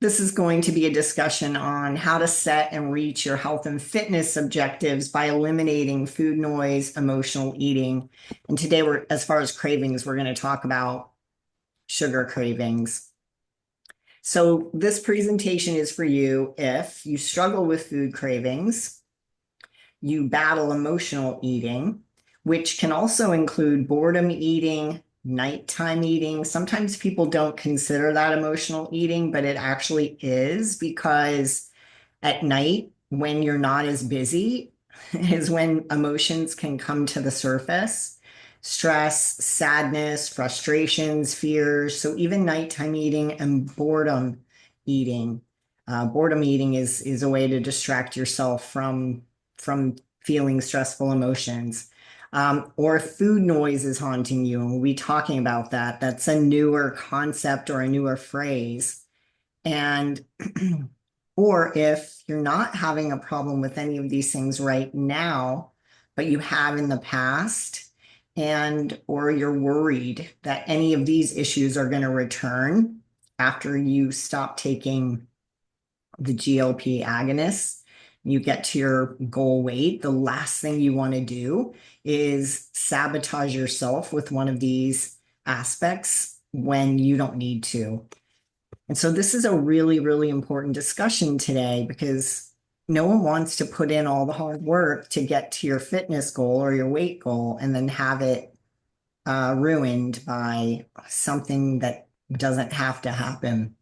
This is going to be a discussion on how to set and reach your health and fitness objectives by eliminating food noise, emotional eating. And today as far as cravings, we're going to talk about sugar cravings. So this presentation is for you if you struggle with food cravings, you battle emotional eating, which can also include boredom eating, nighttime eating. Sometimes people don't consider that emotional eating, but it actually is, because at night, when you're not as busy, is when emotions can come to the surface. Stress, sadness, frustrations, fears. So even nighttime eating and boredom eating. Boredom eating is a way to distract yourself from feeling stressful emotions. Or if food noise is haunting you, and we'll be talking about that. That's a newer concept or a newer phrase. And or if you're not having a problem with any of these things right now, but you have in the past, and or you're worried that any of these issues are going to return after you stop taking the GLP agonists, you get to your goal weight, the last thing you want to do is sabotage yourself with one of these aspects when you don't need to. And so this is a really, really important discussion today, because no one wants to put in all the hard work to get to your fitness goal or your weight goal and then have it ruined by something that doesn't have to happen.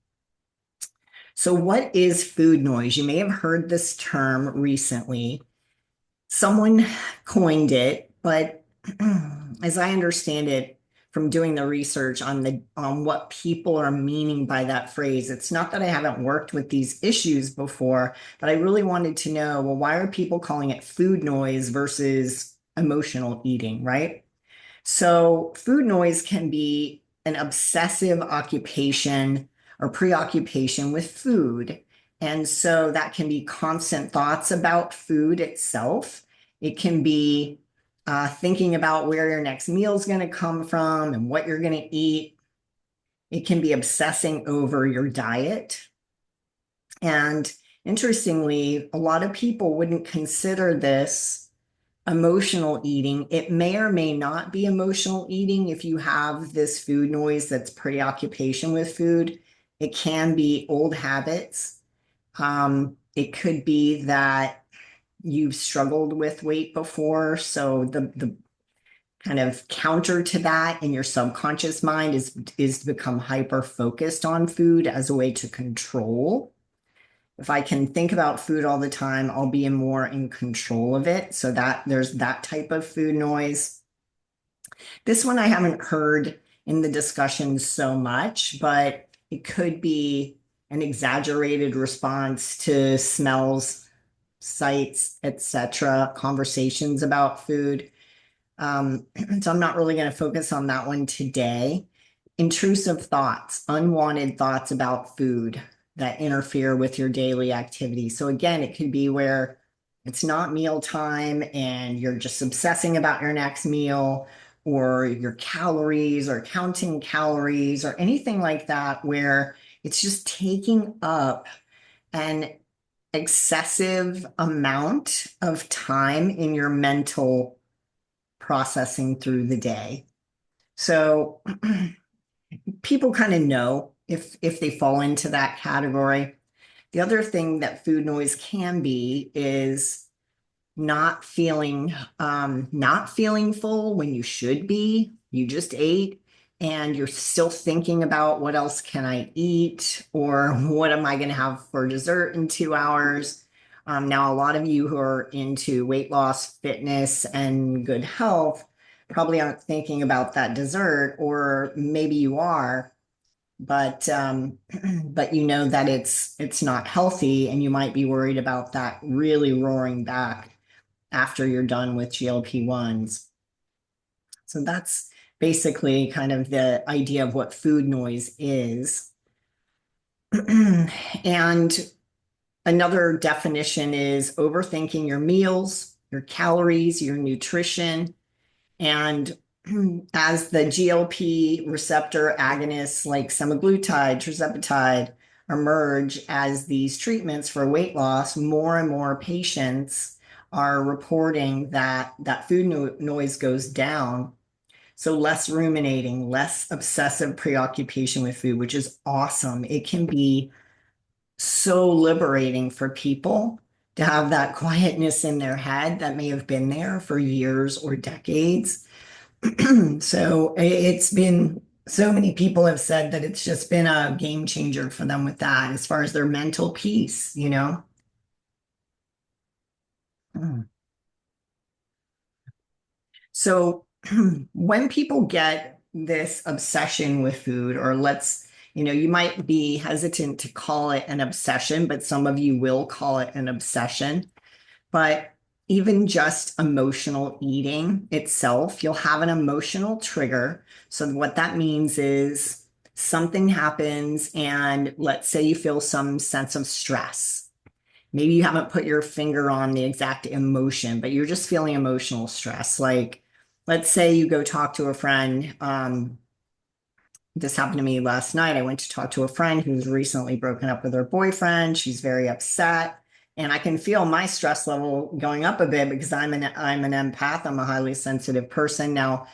So what is food noise? You may have heard this term recently. Someone coined it, but as I understand it from doing the research on what people are meaning by that phrase, it's not that I haven't worked with these issues before, but I really wanted to know, well, why are people calling it food noise versus emotional eating, right? So food noise can be an obsessive occupation or preoccupation with food. And so that can be constant thoughts about food itself. It can be thinking about where your next meal is going to come from and what you're going to eat. It can be obsessing over your diet. And interestingly, a lot of people wouldn't consider this emotional eating. It may or may not be emotional eating if you have this food noise that's preoccupation with food. It can be old habits. It could be that you've struggled with weight before. So the kind of counter to that in your subconscious mind is to become hyper focused on food as a way to control. If I can think about food all the time, I'll be more in control of it. So that there's that type of food noise. This one I haven't heard in the discussion so much, but it could be an exaggerated response to smells, sights, etc., conversations about food. So I'm not really going to focus on that one today. Intrusive thoughts, unwanted thoughts about food that interfere with your daily activity. So again, it could be where it's not mealtime and you're just obsessing about your next meal or your calories or counting calories or anything like that, where it's just taking up an excessive amount of time in your mental processing through the day. So people kind of know if they fall into that category. The other thing that food noise can be is not feeling full when you should be. You just ate and you're still thinking about what else can I eat or what am I going to have for dessert in 2 hours. Now, a lot of you who are into weight loss, fitness, and good health probably aren't thinking about that dessert, or maybe you are, but but you know that it's not healthy, and you might be worried about that really roaring back after you're done with GLP-1s. So that's basically kind of the idea of what food noise is. And another definition is overthinking your meals, your calories, your nutrition. And as the GLP receptor agonists like semaglutide, tirzepatide emerge as these treatments for weight loss, more and more patients are reporting that food noise goes down. So less ruminating, less obsessive preoccupation with food, which is awesome. It can be so liberating for people to have that quietness in their head that may have been there for years or decades. So it's been, so many people have said that it's just been a game changer for them with that as far as their mental peace, you know? Mm. So when people get this obsession with food, or you might be hesitant to call it an obsession, but some of you will call it an obsession. But even just emotional eating itself, you'll have an emotional trigger. So what that means is something happens, and let's say you feel some sense of stress. Maybe you haven't put your finger on the exact emotion, but you're just feeling emotional stress. Like, let's say you go talk to a friend. This happened to me last night. I went to talk to a friend who's recently broken up with her boyfriend. She's very upset. And I can feel my stress level going up a bit because I'm an empath. I'm a highly sensitive person. Now,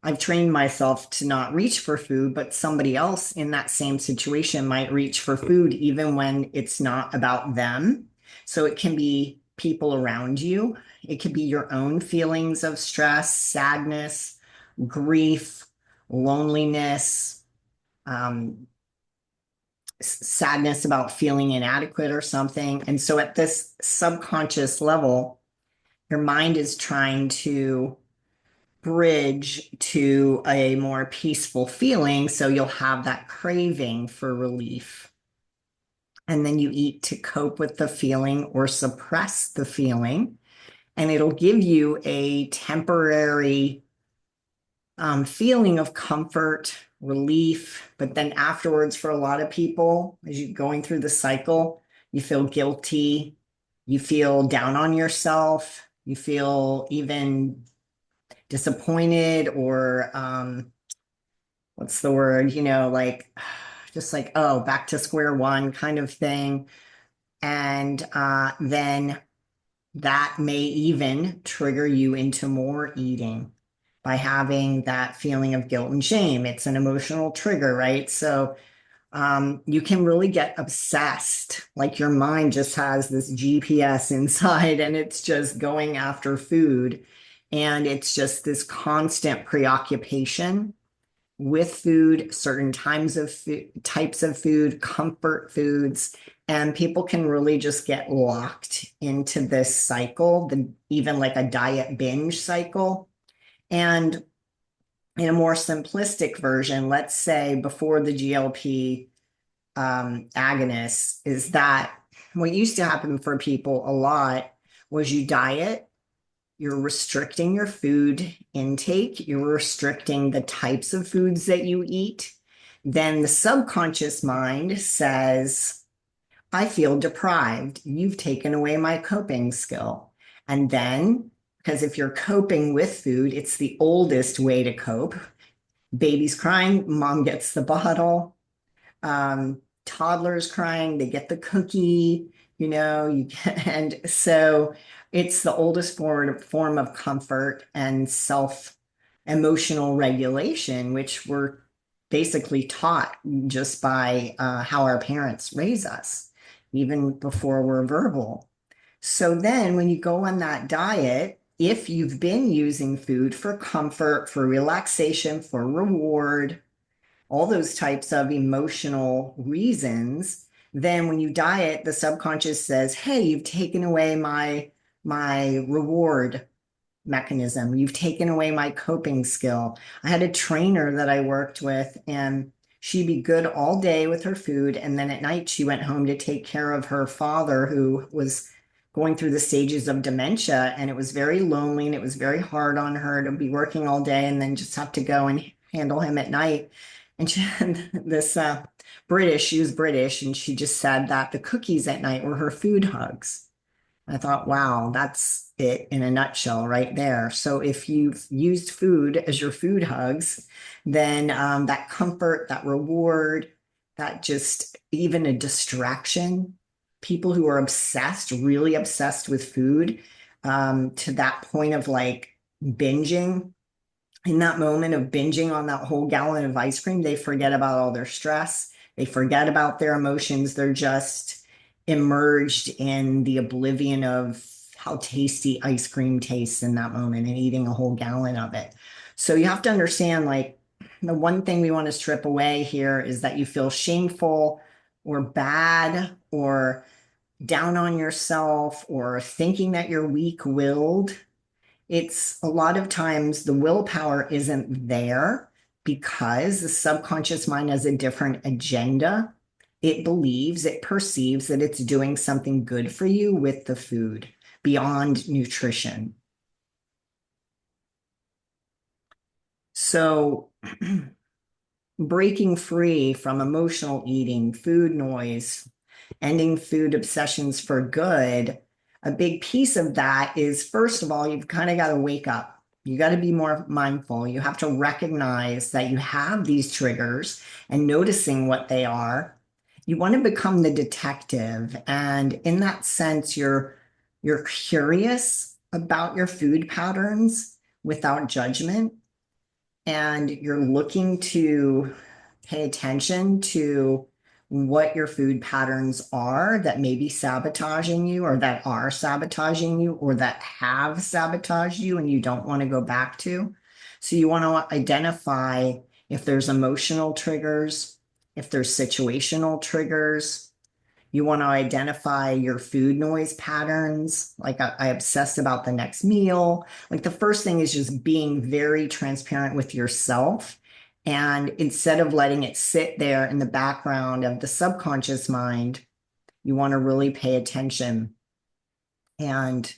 I've trained myself to not reach for food, but somebody else in that same situation might reach for food even when it's not about them. So it can be people around you. It could be your own feelings of stress, sadness, grief, loneliness, um, sadness about feeling inadequate or something. And so at this subconscious level, your mind is trying to bridge to a more peaceful feeling. So you'll have that craving for relief. And then you eat to cope with the feeling or suppress the feeling. And it'll give you a temporary feeling of comfort, relief. But then afterwards, for a lot of people, as you're going through the cycle, you feel guilty, you feel down on yourself, you feel even disappointed, or what's the word, like just like, oh, back to square one kind of thing. And then that may even trigger you into more eating by having that feeling of guilt and shame. It's an emotional trigger, right? So you can really get obsessed. Like your mind just has this GPS inside and it's just going after food. And it's just this constant preoccupation with food, certain times of food, types of food, comfort foods, and people can really just get locked into this cycle, even like a diet binge cycle. And in a more simplistic version, let's say before the GLP agonists, is that what used to happen for people a lot was you diet, you're restricting your food intake, you're restricting the types of foods that you eat. Then the subconscious mind says, I feel deprived. You've taken away my coping skill. And then, because if you're coping with food, it's the oldest way to cope. Baby's crying, mom gets the bottle. Toddlers crying, they get the cookie, and so it's the oldest form of comfort and self emotional regulation, which we're basically taught just by how our parents raise us, even before we're verbal. So then when you go on that diet, if you've been using food for comfort, for relaxation, for reward, all those types of emotional reasons, then when you diet, the subconscious says, hey, you've taken away my reward mechanism. You've taken away my coping skill. I had a trainer that I worked with, and she'd be good all day with her food. And then at night, she went home to take care of her father, who was going through the stages of dementia. And it was very lonely and it was very hard on her to be working all day and then just have to go and handle him at night. And she had this she was British, and she just said that the cookies at night were her food hugs. I thought, wow, that's it in a nutshell right there. So if you've used food as your food hugs, then that comfort, that reward, that just even a distraction. People who are obsessed, really obsessed with food, to that point of like binging. In that moment of binging on that whole gallon of ice cream, they forget about all their stress. They forget about their emotions. They're just immersed in the oblivion of how tasty ice cream tastes in that moment and eating a whole gallon of it. So you have to understand, like, the one thing we want to strip away here is that you feel shameful or bad or down on yourself or thinking that you're weak-willed. It's a lot of times the willpower isn't there because the subconscious mind has a different agenda. It believes, it perceives that it's doing something good for you with the food beyond nutrition. So, breaking free from emotional eating, food noise, ending food obsessions for good, a big piece of that is, first of all, you've kind of got to wake up. You got to be more mindful. You have to recognize that you have these triggers and noticing what they are. You want to become the detective. And in that sense, you're curious about your food patterns without judgment. And you're looking to pay attention to what your food patterns are that may be sabotaging you or that are sabotaging you or that have sabotaged you and you don't want to go back to. So you want to identify if there's emotional triggers, if there's situational triggers. You want to identify your food noise patterns. Like I obsess about the next meal. Like the first thing is just being very transparent with yourself. And instead of letting it sit there in the background of the subconscious mind, you want to really pay attention and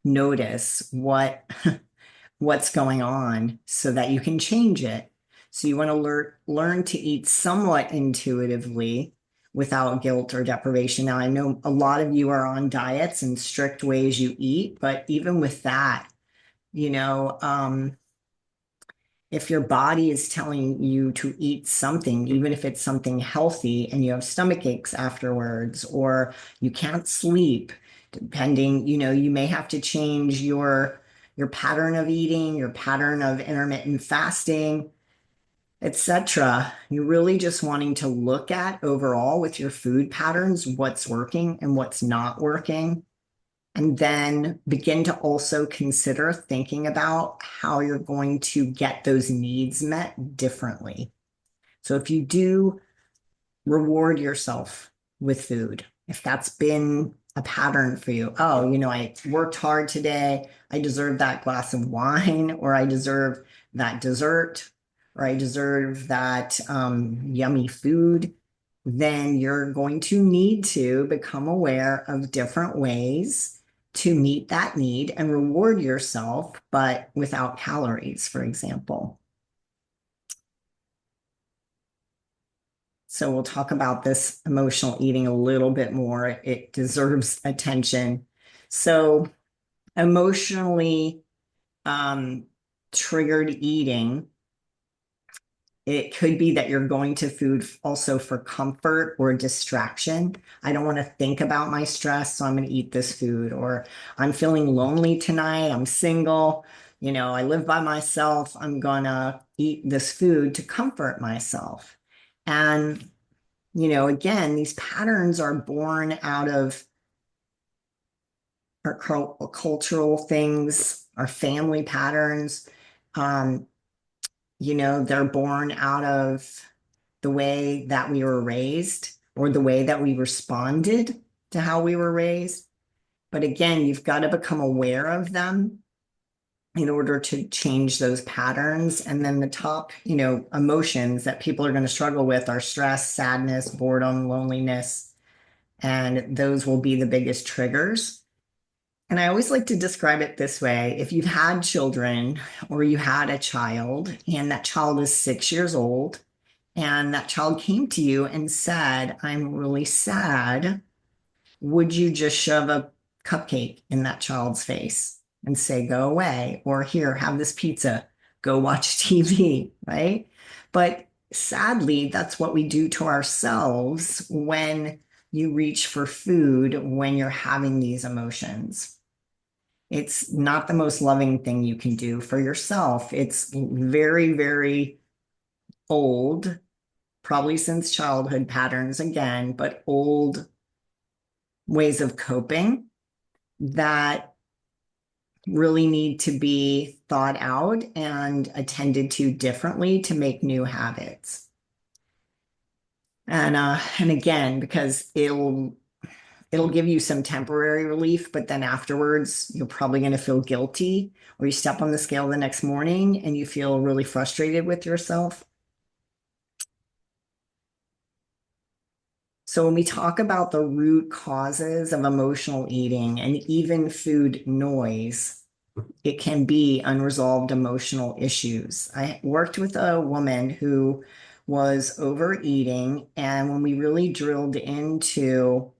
notice what's going on so that you can change it. So you want to learn to eat somewhat intuitively without guilt or deprivation. Now, I know a lot of you are on diets and strict ways you eat, but even with that, you know, if your body is telling you to eat something, even if it's something healthy, and you have stomach aches afterwards, or you can't sleep, depending, you may have to change your pattern of eating, your pattern of intermittent fasting, etc. You're really just wanting to look at overall with your food patterns, what's working and what's not working. And then begin to also consider thinking about how you're going to get those needs met differently. So if you do reward yourself with food, if that's been a pattern for you, oh, I worked hard today, I deserve that glass of wine, or I deserve that dessert, or I deserve that yummy food, then you're going to need to become aware of different ways to meet that need and reward yourself, but without calories, for example. So we'll talk about this emotional eating a little bit more. It deserves attention. So emotionally um, triggered eating, it could be that you're going to food also for comfort or distraction. I don't want to think about my stress, so I'm going to eat this food. Or I'm feeling lonely tonight. I'm single. I live by myself. I'm going to eat this food to comfort myself. And, again, these patterns are born out of our cultural things, our family patterns. Um, they're born out of the way that we were raised or the way that we responded to how we were raised. But again, you've got to become aware of them in order to change those patterns. And then the top, emotions that people are going to struggle with are stress, sadness, boredom, loneliness, and those will be the biggest triggers. And I always like to describe it this way. If you've had children or you had a child and that child is 6 years old and that child came to you and said, I'm really sad, would you just shove a cupcake in that child's face and say, go away? Or here, have this pizza, go watch TV, right? But sadly, that's what we do to ourselves when you reach for food when you're having these emotions. It's not the most loving thing you can do for yourself. It's very, very old, probably since childhood patterns again, but old ways of coping that really need to be thought out and attended to differently to make new habits. And again, because it'll give you some temporary relief, but then afterwards you're probably going to feel guilty, or you step on the scale the next morning and you feel really frustrated with yourself. So when we talk about the root causes of emotional eating and even food noise, it can be unresolved emotional issues. I worked with a woman who was overeating, and when we really drilled into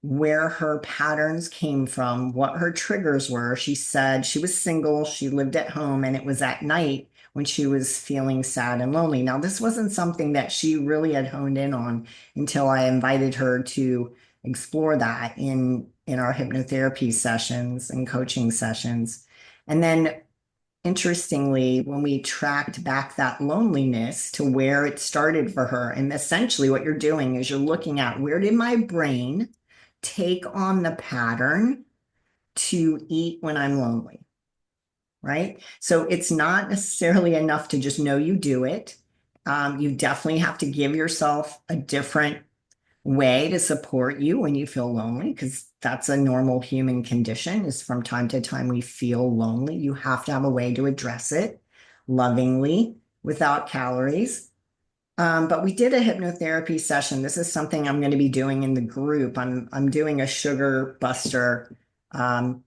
where her patterns came from, what her triggers were. She said she was single, she lived at home, and it was at night when she was feeling sad and lonely. Now, this wasn't something that she really had honed in on until I invited her to explore that in our hypnotherapy sessions and coaching sessions. And then interestingly, when we tracked back that loneliness to where it started for her, and essentially what you're doing is you're looking at where did my brain take on the pattern to eat when I'm lonely, right? So it's not necessarily enough to just know you do it. You definitely have to give yourself a different way to support you when you feel lonely, because that's a normal human condition, is from time to time we feel lonely. You have to have a way to address it lovingly without calories. But we did a hypnotherapy session. This is something I'm going to be doing in the group. I'm doing a sugar buster um,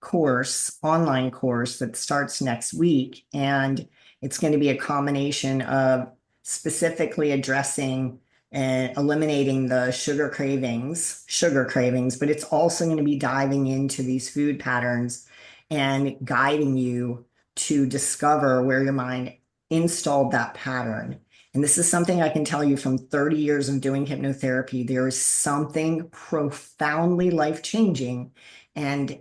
course, online course that starts next week. And it's going to be a combination of specifically addressing and eliminating the sugar cravings, but it's also going to be diving into these food patterns and guiding you to discover where your mind installed that pattern. And this is something I can tell you from 30 years of doing hypnotherapy. There is something profoundly life-changing, and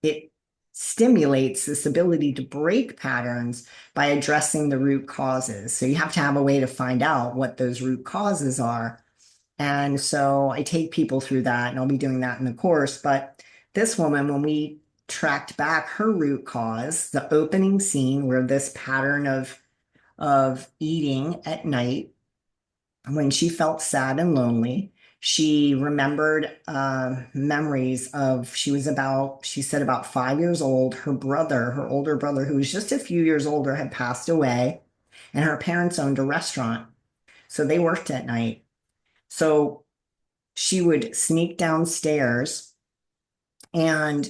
it stimulates this ability to break patterns by addressing the root causes. So you have to have a way to find out what those root causes are. And so I take people through that, and I'll be doing that in the course. But this woman, when we tracked back her root cause, the opening scene where this pattern of eating at night when she felt sad and lonely, she remembered memories of she said about 5 years old. Her brother, her older brother, who was just a few years older, had passed away, and her parents owned a restaurant. So they worked at night. So she would sneak downstairs and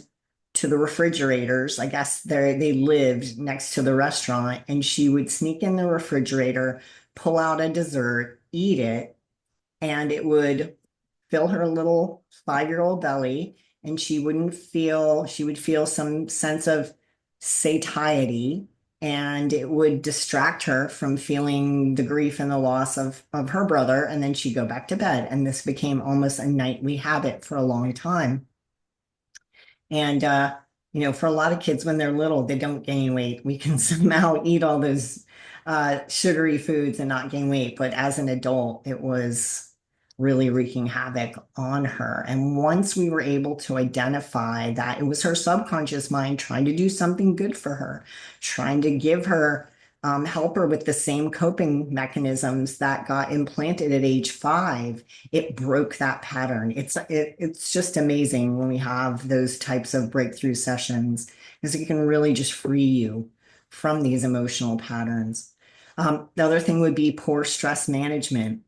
to the refrigerators. I guess they lived next to the restaurant, and she would sneak in the refrigerator, pull out a dessert, eat it, and it would fill her little 5-year-old belly, and she would feel some sense of satiety, and it would distract her from feeling the grief and the loss of her brother, and then she'd go back to bed. And this became almost a nightly habit for a long time. And for a lot of kids when they're little, they don't gain weight. We can somehow eat all those sugary foods and not gain weight. But as an adult, it was really wreaking havoc on her. And once we were able to identify that it was her subconscious mind trying to do something good for her, trying to give her help her with the same coping mechanisms that got implanted at age 5, it broke that pattern. It's just amazing when we have those types of breakthrough sessions, because it can really just free you from these emotional patterns. The other thing would be poor stress management.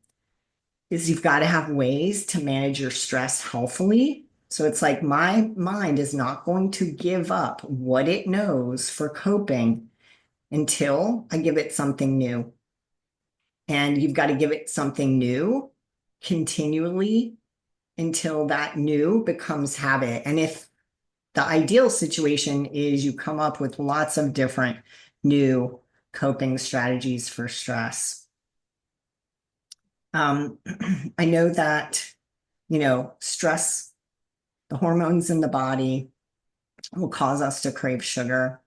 Is you've got to have ways to manage your stress healthily. So it's like my mind is not going to give up what it knows for coping until I give it something new. And you've got to give it something new continually until that new becomes habit. And if the ideal situation is you come up with lots of different new coping strategies for stress. Um, I know that, stress, the hormones in the body will cause us to crave sugar.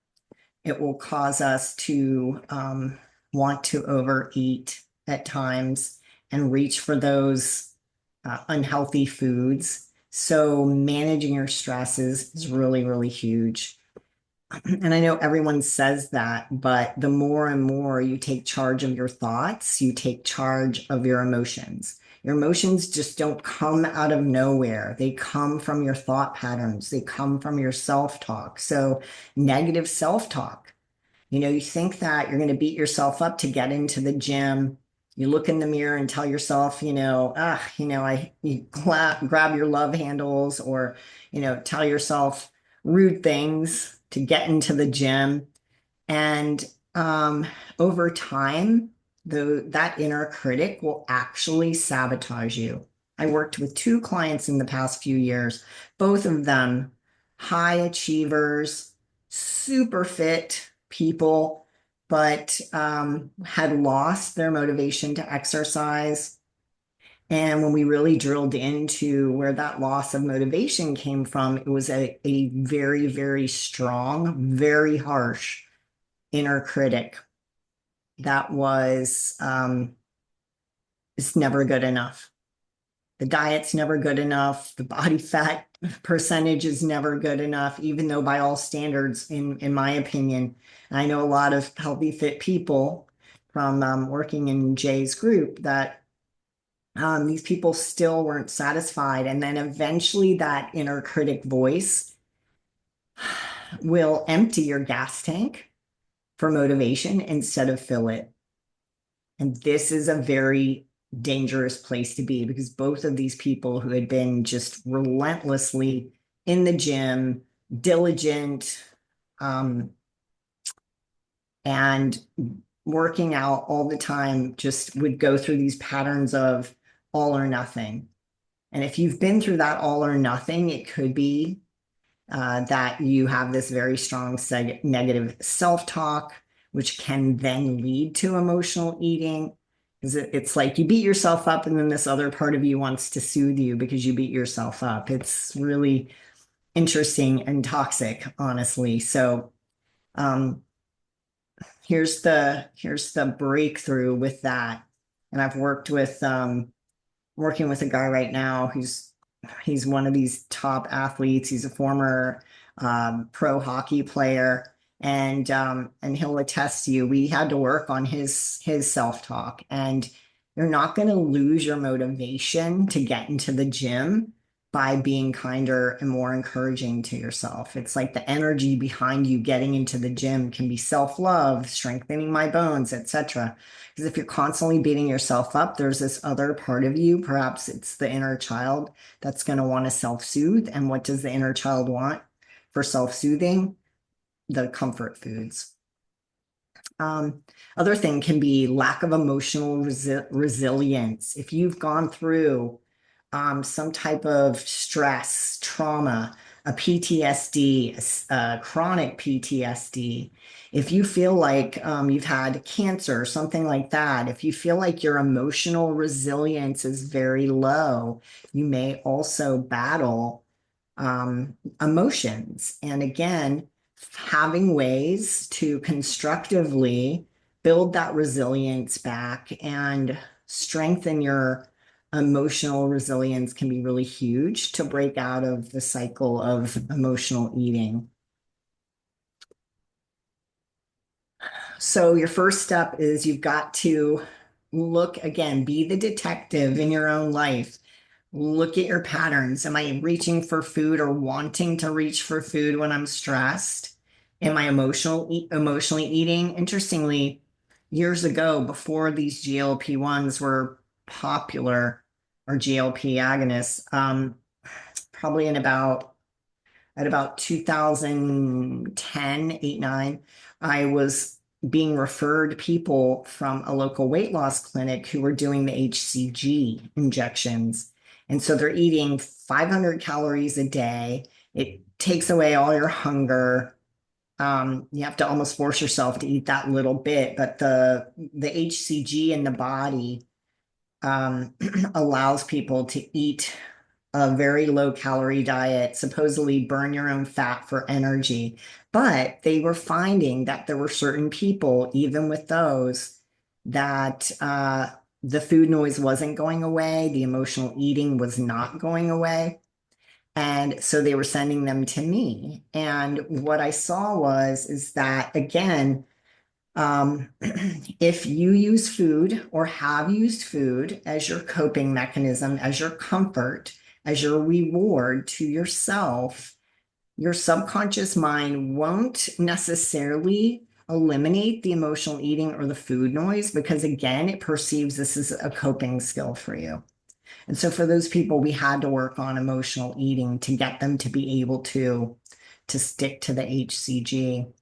It will cause us to want to overeat at times and reach for those unhealthy foods. So managing your stress is really, really huge. And I know everyone says that, but the more and more you take charge of your thoughts, you take charge of your emotions. Your emotions just don't come out of nowhere. They come from your thought patterns. They come from your self-talk. So negative self-talk. You think that you're going to beat yourself up to get into the gym. You look in the mirror and tell yourself, grab your love handles or, tell yourself rude things to get into the gym. And over time, that inner critic will actually sabotage you. I worked with two clients in the past few years, both of them high achievers, super fit people, but had lost their motivation to exercise. And when we really drilled into where that loss of motivation came from, it was a very, very strong, very harsh inner critic that was it's never good enough. The diet's never good enough. The body fat percentage is never good enough, even though by all standards, in my opinion, and I know a lot of healthy, fit people from working in Jay's group that these people still weren't satisfied. And then eventually that inner critic voice will empty your gas tank for motivation instead of fill it. And this is a very dangerous place to be because both of these people who had been just relentlessly in the gym, diligent, and working out all the time, just would go through these patterns of all or nothing. And if you've been through that all or nothing, it could be that you have this very strong negative self-talk, which can then lead to emotional eating. Because it's like you beat yourself up, and then this other part of you wants to soothe you because you beat yourself up. It's really interesting and toxic, honestly. So here's the breakthrough with that. And I've working with a guy right now who's he's one of these top athletes. He's a former pro hockey player, and he'll attest to you. We had to work on his self talk, and you're not going to lose your motivation to get into the gym by being kinder and more encouraging to yourself. It's like the energy behind you getting into the gym can be self-love, strengthening my bones, etc. Because if you're constantly beating yourself up, there's this other part of you, perhaps it's the inner child, that's going to want to self-soothe. And what does the inner child want for self-soothing? The comfort foods. Other thing can be lack of emotional resilience. If you've gone through some type of stress, trauma, a PTSD, chronic PTSD, if you feel like you've had cancer, something like that, if you feel like your emotional resilience is very low, you may also battle emotions. And again, having ways to constructively build that resilience back and strengthen your emotional resilience can be really huge to break out of the cycle of emotional eating. So your first step is you've got to look again, be the detective in your own life. Look at your patterns. Am I reaching for food or wanting to reach for food when I'm stressed? Am I emotionally eating? Interestingly, years ago, before these GLP-1s were popular, or GLP agonists, probably at about 2010, 8, 9, I was being referred people from a local weight loss clinic who were doing the HCG injections. And so they're eating 500 calories a day. It takes away all your hunger. You have to almost force yourself to eat that little bit, but the HCG in the body allows people to eat a very low calorie diet, supposedly burn your own fat for energy. But they were finding that there were certain people, even with those, that the food noise wasn't going away, the emotional eating was not going away. And so they were sending them to me. And what I saw is that again, if you use food or have used food as your coping mechanism, as your comfort, as your reward to yourself, your subconscious mind won't necessarily eliminate the emotional eating or the food noise because, again, it perceives this as a coping skill for you. And so for those people, we had to work on emotional eating to get them to be able to stick to the HCG.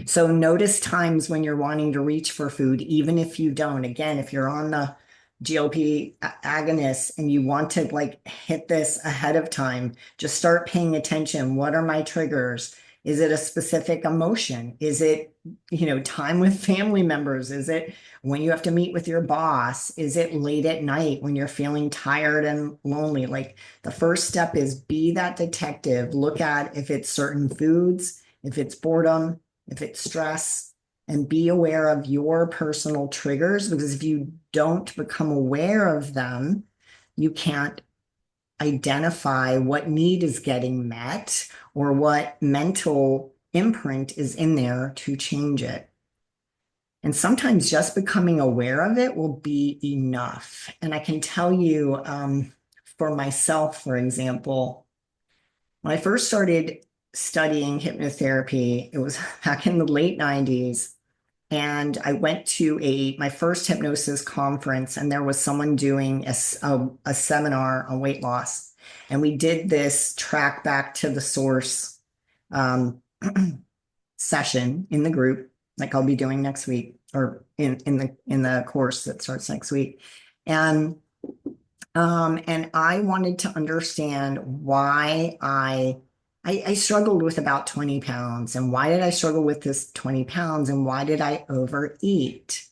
So notice times when you're wanting to reach for food, even if you don't. Again, if you're on the GLP agonists and you want to like hit this ahead of time, just start paying attention. What are my triggers? Is it a specific emotion? Is it, time with family members? Is it when you have to meet with your boss? Is it late at night when you're feeling tired and lonely? Like the first step is be that detective. Look at if it's certain foods, if it's boredom, if it's stress, and be aware of your personal triggers because if you don't become aware of them, you can't identify what need is getting met or what mental imprint is in there to change it. And sometimes just becoming aware of it will be enough. And I can tell you, for myself, for example, when I first started studying hypnotherapy, it was back in the late 90s. And I went to my first hypnosis conference, and there was someone doing a seminar on weight loss. And we did this track back to the source um, session in the group, like I'll be doing next week, or in the course that starts next week. And I wanted to understand why I struggled with about 20 pounds. And why did I struggle with this 20 pounds? And why did I overeat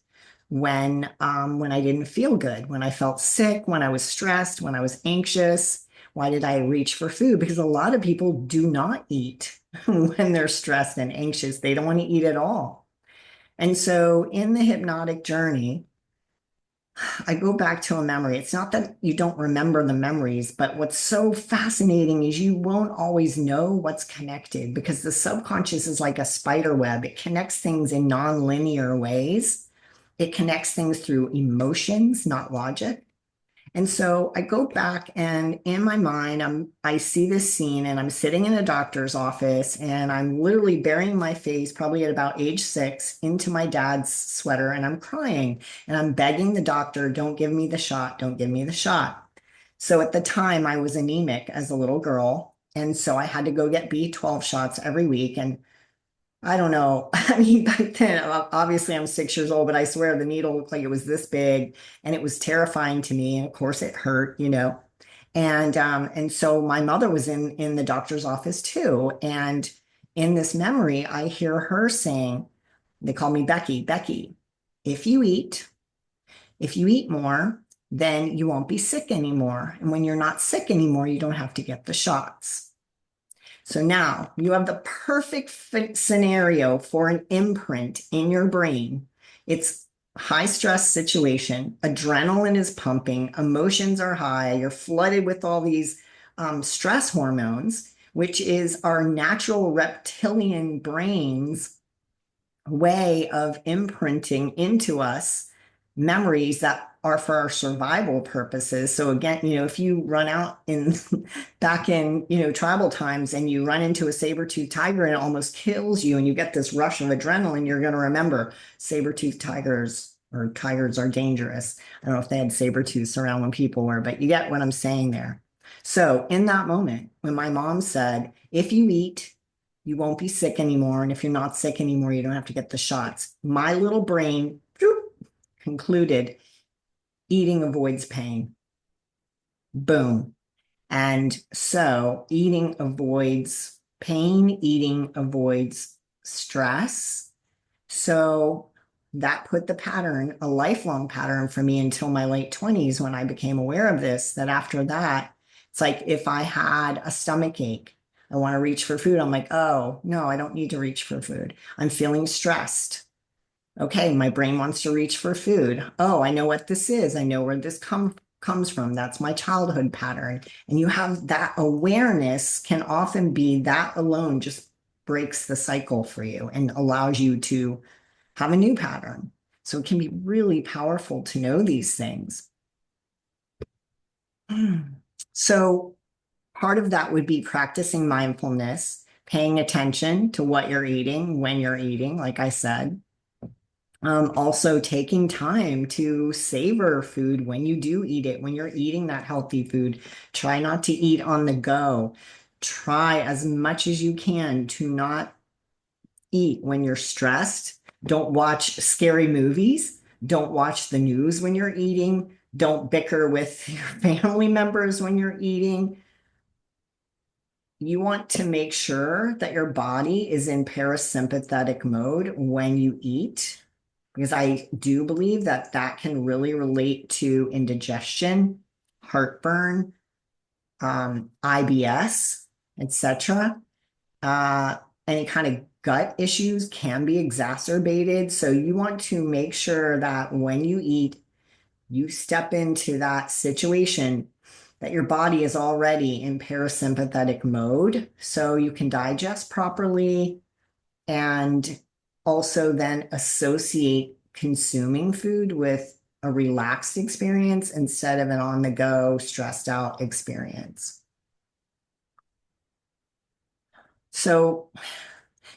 when I didn't feel good, when I felt sick, when I was stressed, when I was anxious? Why did I reach for food? Because a lot of people do not eat when they're stressed and anxious. They don't want to eat at all. And so in the hypnotic journey, I go back to a memory. It's not that you don't remember the memories, but what's so fascinating is you won't always know what's connected because the subconscious is like a spider web. It connects things in non-linear ways. It connects things through emotions, not logic. And so I go back and in my mind, I see this scene and I'm sitting in a doctor's office and I'm literally burying my face, probably at about age 6, into my dad's sweater and I'm crying and I'm begging the doctor, don't give me the shot, don't give me the shot. So at the time I was anemic as a little girl. And so I had to go get B12 shots every week. And I don't know. I mean, back then, obviously I'm 6 years old, but I swear the needle looked like it was this big and it was terrifying to me. And of course it hurt. And so my mother was in the doctor's office too. And in this memory, I hear her saying, they call me Becky, Becky, if you eat, if you eat more, then you won't be sick anymore. And when you're not sick anymore, you don't have to get the shots. So now you have the perfect scenario for an imprint in your brain. It's high stress situation, adrenaline is pumping, emotions are high, you're flooded with all these stress hormones, which is our natural reptilian brains way of imprinting into us memories that are for our survival purposes. So again, if you run out in back in, tribal times and you run into a saber-toothed tiger and it almost kills you and you get this rush of adrenaline, you're going to remember saber-toothed tigers or tigers are dangerous. I don't know if they had saber-tooths around when people were, but you get what I'm saying there. So in that moment, when my mom said, if you eat, you won't be sick anymore. And if you're not sick anymore, you don't have to get the shots. My little brain concluded eating avoids pain. Boom. And so eating avoids Pain eating avoids stress. So that put the pattern, a lifelong pattern for me until my late 20s when I became aware of this, that after that, it's like if I had a stomach ache, I want to reach for food. I'm like, oh, no, I don't need to reach for food. I'm feeling stressed. Okay, my brain wants to reach for food. Oh, I know what this is. I know where this comes from. That's my childhood pattern. And you have that awareness can often be that alone just breaks the cycle for you and allows you to have a new pattern. So it can be really powerful to know these things. So part of that would be practicing mindfulness, paying attention to what you're eating, when you're eating, like I said. Also taking time to savor food when you do eat it, when you're eating that healthy food. Try not to eat on the go. Try as much as you can to not eat when you're stressed. Don't watch scary movies. Don't watch the news when you're eating. Don't bicker with your family members when you're eating. You want to make sure that your body is in parasympathetic mode when you eat, because I do believe that that can really relate to indigestion, heartburn, IBS, etc. Any kind of gut issues can be exacerbated. So you want to make sure that when you eat, you step into that situation that your body is already in parasympathetic mode so you can digest properly and also then associate consuming food with a relaxed experience instead of an on the go, stressed out experience. So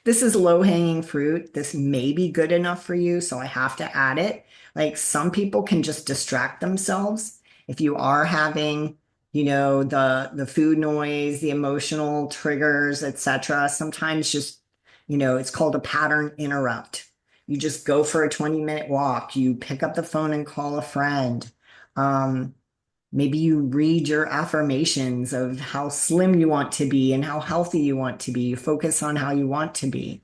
this is low hanging fruit. This may be good enough for you, so I have to add it. Like some people can just distract themselves. If you are having, the food noise, the emotional triggers, etc., sometimes just, it's called a pattern interrupt. You just go for a 20-minute walk. You pick up the phone and call a friend. Um, Maybe you read your affirmations of how slim you want to be and how healthy you want to be. You focus on how you want to be.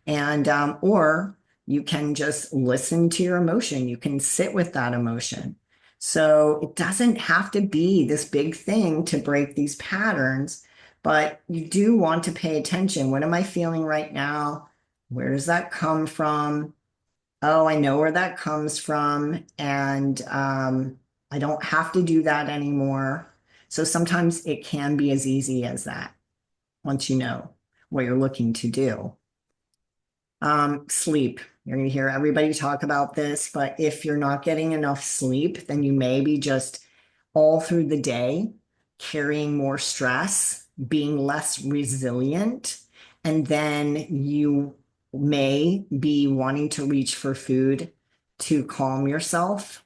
And, or you can just listen to your emotion. You can sit with that emotion. So it doesn't have to be this big thing to break these patterns, but you do want to pay attention. What am I feeling right now? Where does that come from? Oh, I know where that comes from. And I don't have to do that anymore. So sometimes it can be as easy as that once you know what you're looking to do. Sleep. You're going to hear everybody talk about this, but if you're not getting enough sleep, then you may be just all through the day carrying more stress, being less resilient, and then you may be wanting to reach for food to calm yourself,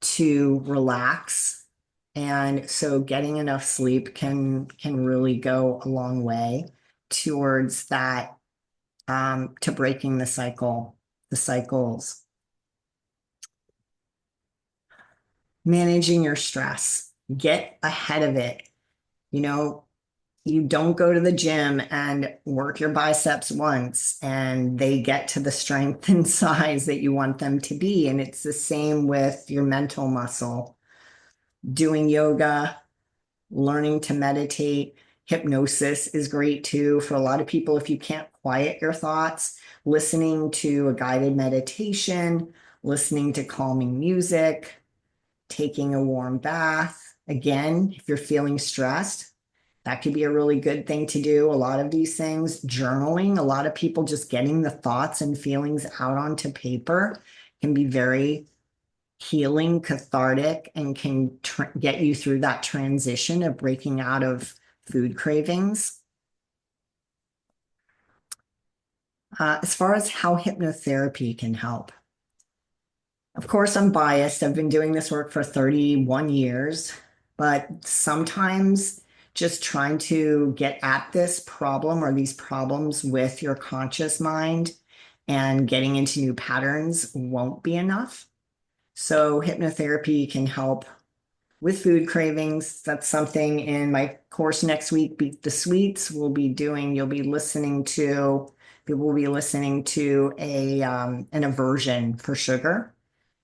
to relax. And so getting enough sleep can really go a long way towards that, to breaking the cycles. Managing your stress, get ahead of it. You know, you don't go to the gym and work your biceps once and they get to the strength and size that you want them to be. And it's the same with your mental muscle. Doing yoga, learning to meditate, hypnosis is great too. For a lot of people, if you can't quiet your thoughts, listening to a guided meditation, listening to calming music, taking a warm bath. Again, if you're feeling stressed, that could be a really good thing to do. A lot of these things, journaling, a lot of people just getting the thoughts and feelings out onto paper can be very healing, cathartic, and can get you through that transition of breaking out of food cravings. As far as how hypnotherapy can help, of course, I'm biased. I've been doing this work for 31 years, but sometimes just trying to get at this problem or these problems with your conscious mind and getting into new patterns won't be enough. So hypnotherapy can help with food cravings. That's something in my course next week, Beat the Sweets, we'll be doing, people will be listening to an aversion for sugar.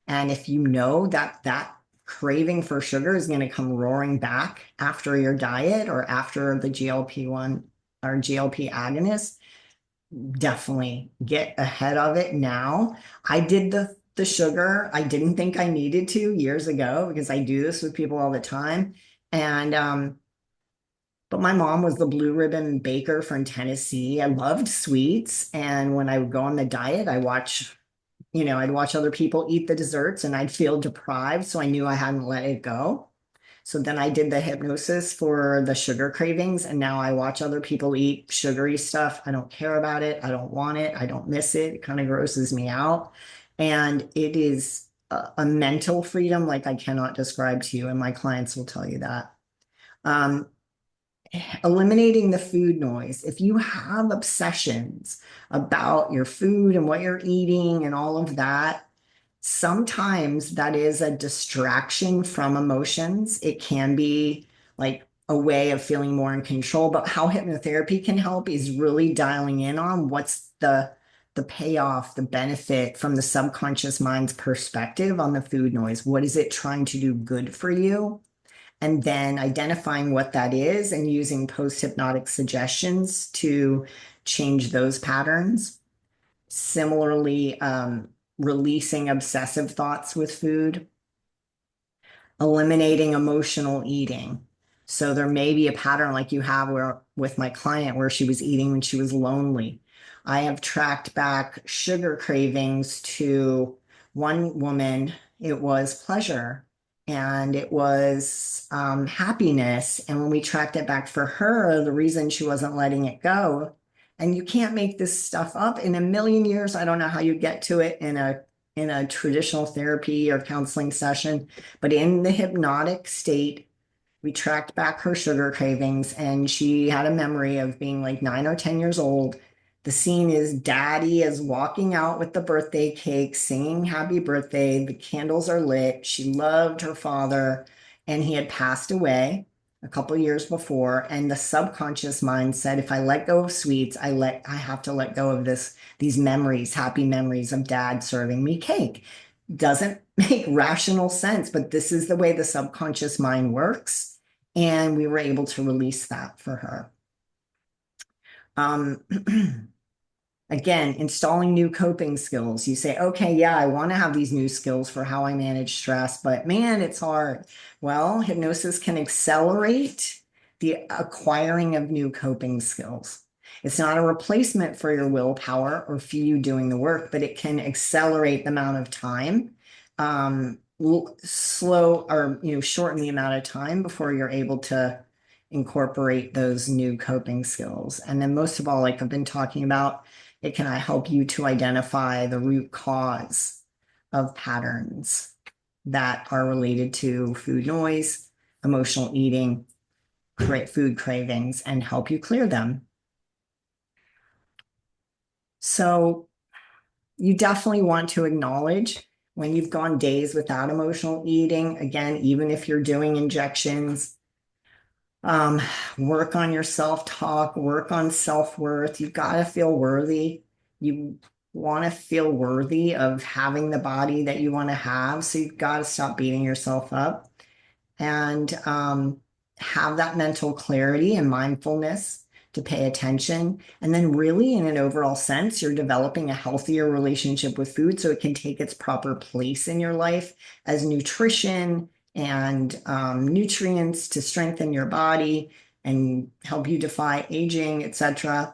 And if you know that that craving for sugar is going to come roaring back after your diet or after the GLP-1 or GLP agonist, definitely get ahead of it now. I did the sugar. I didn't think I needed to years ago because I do this with people all the time. And but my mom was the blue ribbon baker from Tennessee. I loved sweets. And when I would go on the diet, I'd watch other people eat the desserts and I'd feel deprived. So I knew I hadn't let it go. So then I did the hypnosis for the sugar cravings, and now I watch other people eat sugary stuff. I don't care about it. I don't want it. I don't miss it. It kind of grosses me out. And it is a mental freedom like I cannot describe to you, and my clients will tell you that. Um, Eliminating the food noise. If you have obsessions about your food and what you're eating and all of that, sometimes that is a distraction from emotions. It can be like a way of feeling more in control, but how hypnotherapy can help is really dialing in on what's the payoff, the benefit from the subconscious mind's perspective on the food noise. What is it trying to do good for you? And then identifying what that is and using post-hypnotic suggestions to change those patterns. Similarly, releasing obsessive thoughts with food, eliminating emotional eating. So there may be a pattern like you have where with my client where she was eating when she was lonely. I have tracked back sugar cravings to one woman. It was pleasure and it was happiness. And when we tracked it back for her, the reason she wasn't letting it go, and you can't make this stuff up in a million years. I don't know how you get to it in a traditional therapy or counseling session, but in the hypnotic state, we tracked back her sugar cravings and she had a memory of being like 9 or 10 years old. The scene is daddy is walking out with the birthday cake, singing happy birthday. The candles are lit. She loved her father and he had passed away a couple years before. And the subconscious mind said, if I let go of sweets, I have to let go of these memories, happy memories of dad serving me cake. Doesn't make rational sense, but this is the way the subconscious mind works. And we were able to release that for her. Um, Again, installing new coping skills. You say, okay, yeah, I want to have these new skills for how I manage stress, but man, it's hard. Well, hypnosis can accelerate the acquiring of new coping skills. It's not a replacement for your willpower or for you doing the work, but it can accelerate the amount of time, slow or shorten the amount of time before you're able to incorporate those new coping skills. And then most of all, like I've been talking about, it can help you to identify the root cause of patterns that are related to food noise, emotional eating, food cravings, and help you clear them. So you definitely want to acknowledge when you've gone days without emotional eating. Again, even if you're doing injections, um, work on your self-talk, work on self-worth. You've got to feel worthy. You want to feel worthy of having the body that you want to have. So you've got to stop beating yourself up and have that mental clarity and mindfulness to pay attention. And then really in an overall sense, you're developing a healthier relationship with food so it can take its proper place in your life as nutrition and nutrients to strengthen your body and help you defy aging, etc.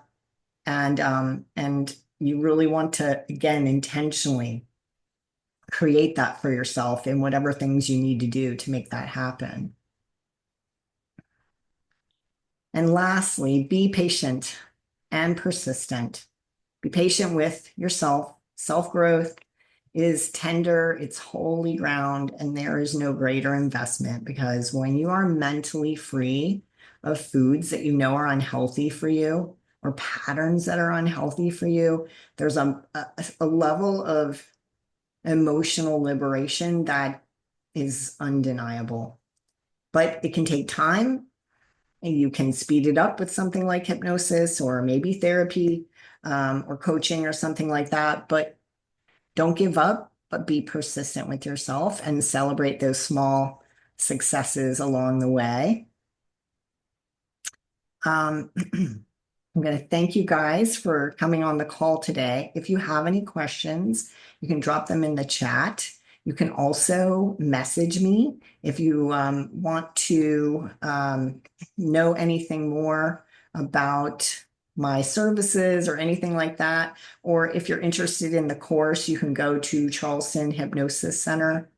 And you really want to, again, intentionally create that for yourself in whatever things you need to do to make that happen. And lastly, be patient and persistent. Be patient with yourself. Self-growth is tender, it's holy ground, and there is no greater investment because when you are mentally free of foods that you know are unhealthy for you or patterns that are unhealthy for you, there's a level of emotional liberation that is undeniable. but it can take time, and you can speed it up with something like hypnosis or maybe therapy, or coaching or something like that. But don't give up, but be persistent with yourself and celebrate those small successes along the way. Um, I'm going to thank you guys for coming on the call today. If you have any questions, you can drop them in the chat. You can also message me if you want to know anything more about my services or anything like that. Or if you're interested in the course, you can go to Charleston Hypnosis Center